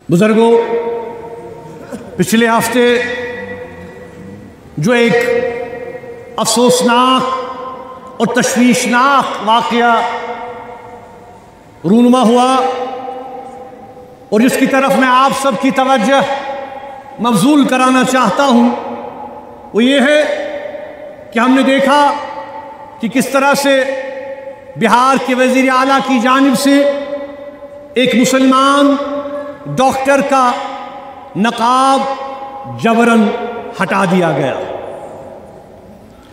बुजुर्गों, पिछले हफ्ते जो एक अफसोसनाक और तशवीशनाक वाक़या रूनुमा हुआ और जिसकी तरफ मैं आप सबकी तवज्जो मबजूल कराना चाहता हूँ, वो ये है कि हमने देखा कि किस तरह से बिहार के वज़ीर आला की जानिब से एक मुसलमान डॉक्टर का नकाब जबरन हटा दिया गया।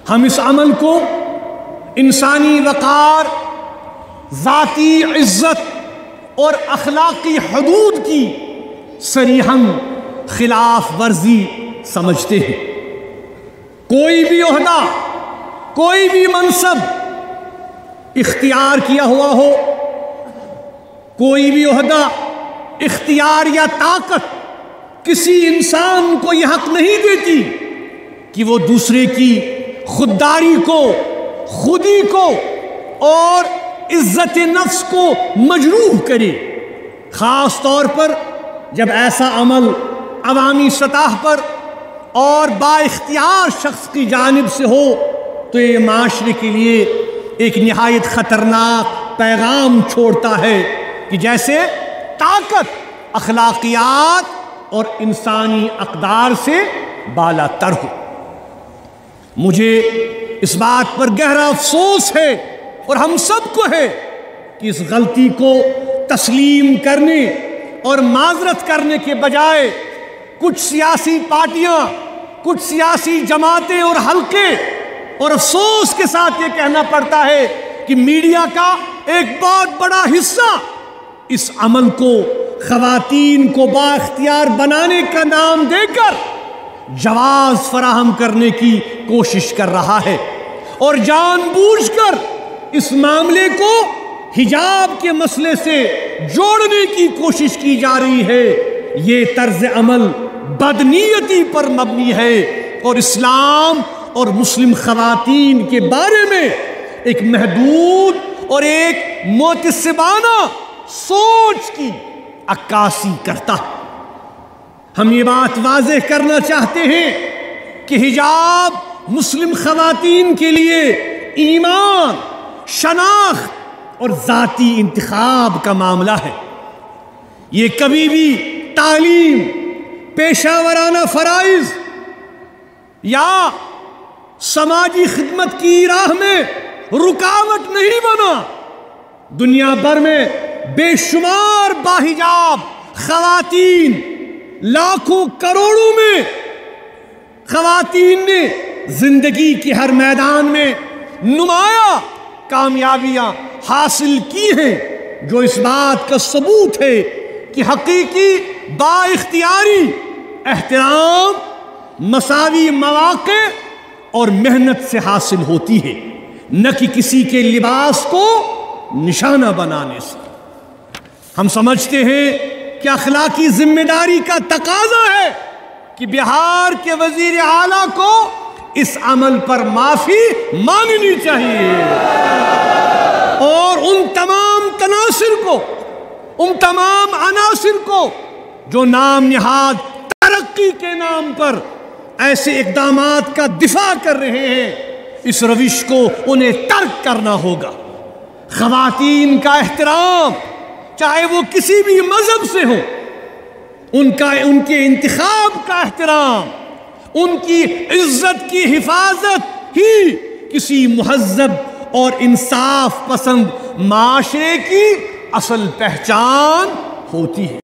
हम इस अमल को इंसानी वक़ार, ज़ाती इज़्ज़त और अखलाकी हदूद की सरीहन खिलाफ वर्जी समझते हैं। कोई भी ओहदा, कोई भी मनसब इख्तियार किया हुआ हो, कोई भी ओहदा, इख्तियार या ताकत किसी इंसान को यह हक नहीं देती कि वो दूसरे की खुददारी को, खुदी को और इज्जत नफ्स को मजरूह करे, ख़ास तौर पर जब ऐसा अमल अवामी सतह पर और बाइख्तियार शख्स की जानिब से हो, तो ये माशरे के लिए एक निहायत ख़तरनाक पैगाम छोड़ता है कि जैसे ताकत अखलाकियात और इंसानी अक़दार से बालातर हो। मुझे इस बात पर गहरा अफसोस है और हम सबको है कि इस गलती को तस्लीम करने और माजरत करने के बजाय कुछ सियासी पार्टियां, कुछ सियासी जमातें और हल्के, और अफसोस के साथ ये कहना पड़ता है कि मीडिया का एक बहुत बड़ा हिस्सा इस अमल को ख़वातीन को बाख्तियार बनाने का नाम देकर जवाज़ फराहम करने की कोशिश कर रहा है और जानबूझकर इस मामले को हिजाब के मसले से जोड़ने की कोशिश की जा रही है। ये तर्ज अमल बदनीयती पर मबनी है और इस्लाम और मुस्लिम ख़वातीन के बारे में एक महदूद और एक मोतसिबाना सोच की अक्कासी करता है। हम ये बात वाज़ेह करना चाहते हैं कि हिजाब मुस्लिम ख़वातीन के लिए ईमान, शनाख्त और ज़ाती इंतिखाब का मामला है। ये कभी भी तालीम, पेशावराना फ़राइज़ या समाजी खिदमत की राह में रुकावट नहीं बना। दुनिया भर में बेशुमार बाहिजाब ख़वातीन, लाखों करोड़ों में ख़वातीन ने जिंदगी के हर मैदान में नुमाया कामयाबियां हासिल की हैं, जो इस बात का सबूत है कि हकीकी बाइख्तियारी एहतराम मसावी मौक़े और मेहनत से हासिल होती है, न कि किसी के लिबास को निशाना बनाने से। हम समझते हैं कि अखलाकी जिम्मेदारी का तकाजा है कि बिहार के वजीर आला को इस अमल पर माफी मांगनी चाहिए और उन तमाम तनासिर को, उन तमाम अनासिर को जो नाम निहाद तरक्की के नाम पर ऐसे इक़दामात का दिफा कर रहे हैं, इस रविश को उन्हें तर्क करना होगा। ख़वातीन का एहतराम, चाहे वो किसी भी मजहब से हो, उनके इंतिखाब का एहतराम, उनकी इज्जत की हिफाजत ही किसी मुहज़्ज़ब और इंसाफ पसंद माशरे की असल पहचान होती है।